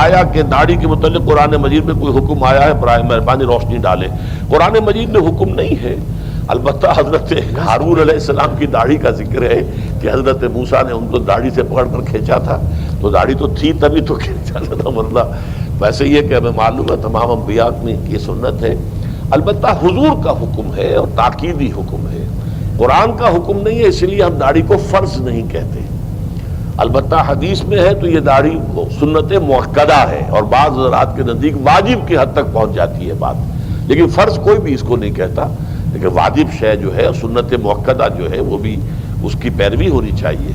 آیا کہ داڑھی کے متعلق قرآن مجید میں کوئی حکم آیا ہے برائے مہربانی روشنی ڈالے. قرآن مجید میں حکم نہیں ہے، البتہ حضرت ہارون علیہ السلام کی داڑھی کا ذکر ہے کہ حضرت موسیٰ نے ان کو داڑھی سے پکڑ کر کھینچا تھا، تو داڑھی تو تھی تبھی تو کھینچا تھا، ورنہ ویسے یہ کہ ہمیں معلوم ہے تمام انبیاء میں یہ سنت ہے. البتہ حضور کا حکم ہے اور تاکیدی حکم ہے، قرآن کا حکم نہیں ہے، اس لیے ہم داڑھی کو فرض نہیں کہتے. البتہ حدیث میں ہے تو یہ داڑھی سنت مؤکدہ ہے، اور بعض حضرات کے نزدیک واجب کی حد تک پہنچ جاتی ہے بات، لیکن فرض کوئی بھی اس کو نہیں کہتا. لیکن واجب شے جو ہے، سنت مؤکدہ جو ہے، وہ بھی اس کی پیروی ہونی چاہیے.